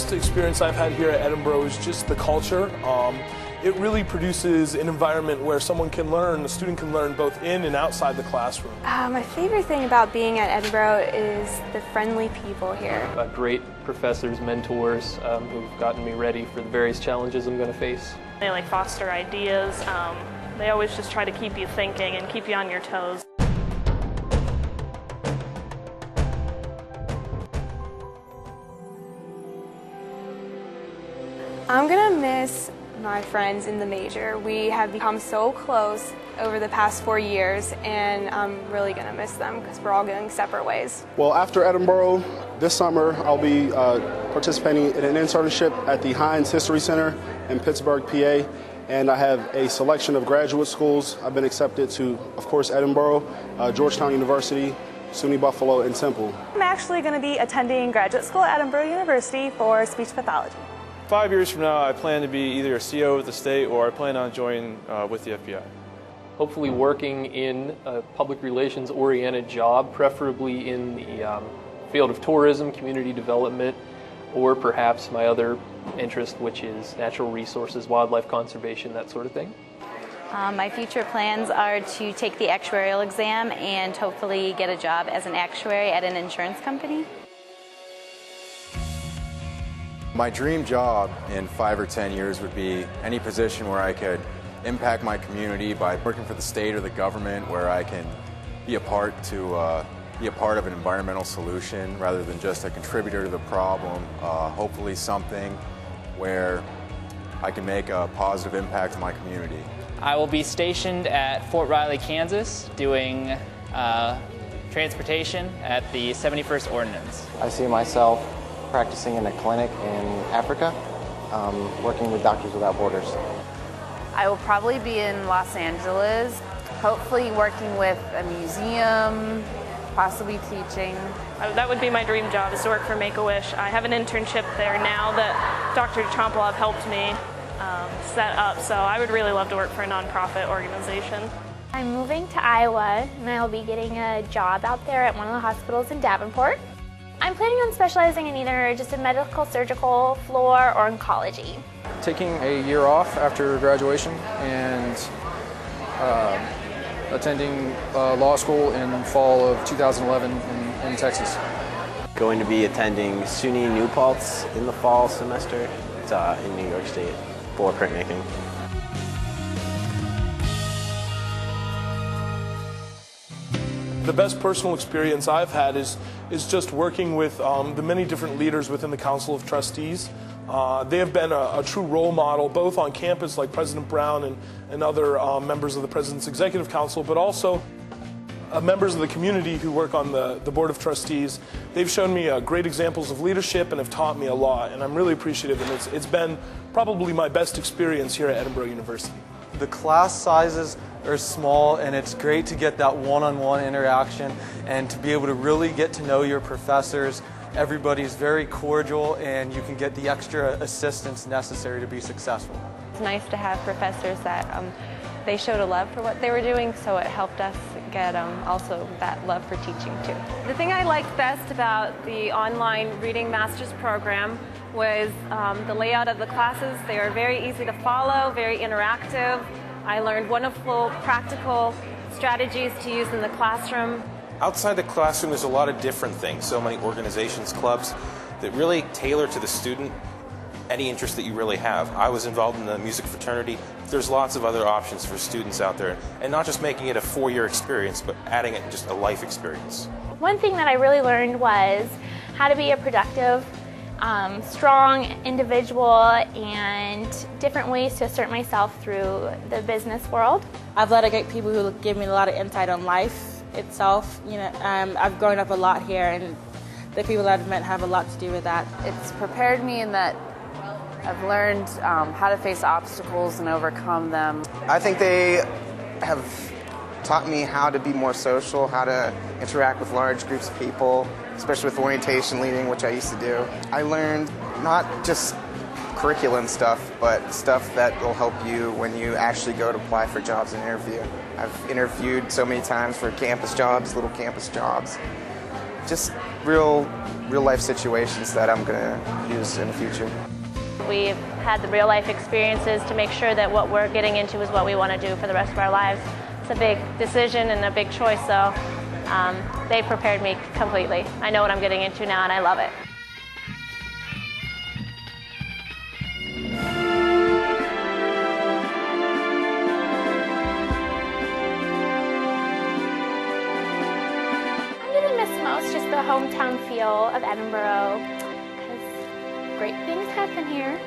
best experience I've had here at Edinboro is just the culture. It really produces an environment where someone can learn, a student can learn both in and outside the classroom. My favorite thing about being at Edinboro is the friendly people here. Great professors, mentors who've gotten me ready for the various challenges I'm going to face. They foster ideas. They always just try to keep you thinking and keep you on your toes. I'm gonna miss my friends in the major. We have become so close over the past 4 years, and I'm really gonna miss them because we're all going separate ways. Well, after Edinboro, this summer I'll be participating in an internship at the Heinz History Center in Pittsburgh, PA, and I have a selection of graduate schools. I've been accepted to, of course, Edinboro, Georgetown University, SUNY Buffalo, and Temple. I'm actually going to be attending graduate school at Edinboro University for speech pathology. 5 years from now, I plan to be either a CO with the state or I plan on joining with the FBI. Hopefully working in a public relations-oriented job, preferably in the field of tourism, community development, or perhaps my other interest, which is natural resources, wildlife conservation, that sort of thing. My future plans are to take the actuarial exam and hopefully get a job as an actuary at an insurance company. My dream job in 5 or 10 years would be any position where I could impact my community by working for the state or the government, where I can be a part of an environmental solution rather than just a contributor to the problem. Hopefully something where I can make a positive impact on my community. I will be stationed at Fort Riley, Kansas, doing transportation at the 71st Ordnance. I see myself practicing in a clinic in Africa, working with Doctors Without Borders. I will probably be in Los Angeles, hopefully working with a museum, possibly teaching. That would be my dream job, is to work for Make-A-Wish. I have an internship there now that Dr. Chompel have helped me set up, so I would really love to work for a nonprofit organization. I'm moving to Iowa, and I'll be getting a job out there at one of the hospitals in Davenport. I'm planning on specializing in either just a medical, surgical, floor, or oncology. Taking a year off after graduation and attending law school in fall of 2011 in Texas. Going to be attending SUNY New Paltz in the fall semester. It's in New York State for printmaking. The best personal experience I've had is just working with the many different leaders within the Council of Trustees. They have been a true role model, both on campus like President Brown and other members of the President's Executive Council, but also members of the community who work on the Board of Trustees. They've shown me great examples of leadership and have taught me a lot, and I'm really appreciative, and it's been probably my best experience here at Edinboro University. The class sizes are small, and it's great to get that one-on-one interaction and to be able to really get to know your professors. Everybody's very cordial, and you can get the extra assistance necessary to be successful. It's nice to have professors that they showed a love for what they were doing, so it helped us get also that love for teaching too. The thing I liked best about the online Reading Masters program was the layout of the classes. They are very easy to follow, very interactive. I learned wonderful practical strategies to use in the classroom. Outside the classroom, there's a lot of different things, so many organizations, clubs, that really tailor to the student any interest that you really have. I was involved in the music fraternity. There's lots of other options for students out there, and not just making it a 4-year experience, but adding it just a life experience. One thing that I really learned was how to be a productive, strong individual and different ways to assert myself through the business world. I've met a great people who give me a lot of insight on life itself. You know, I've grown up a lot here, and the people that I've met have a lot to do with that. It's prepared me in that I've learned how to face obstacles and overcome them. I think they have taught me how to be more social, how to interact with large groups of people, especially with orientation leading, which I used to do. I learned not just curriculum stuff, but stuff that will help you when you actually go to apply for jobs and interview. I've interviewed so many times for campus jobs, little campus jobs. Just real real life situations that I'm going to use in the future. We've had the real life experiences to make sure that what we're getting into is what we want to do for the rest of our lives. It's a big decision and a big choice, so they prepared me completely. I know what I'm getting into now and I love it. Most just the hometown feel of Edinboro, because great things happen here.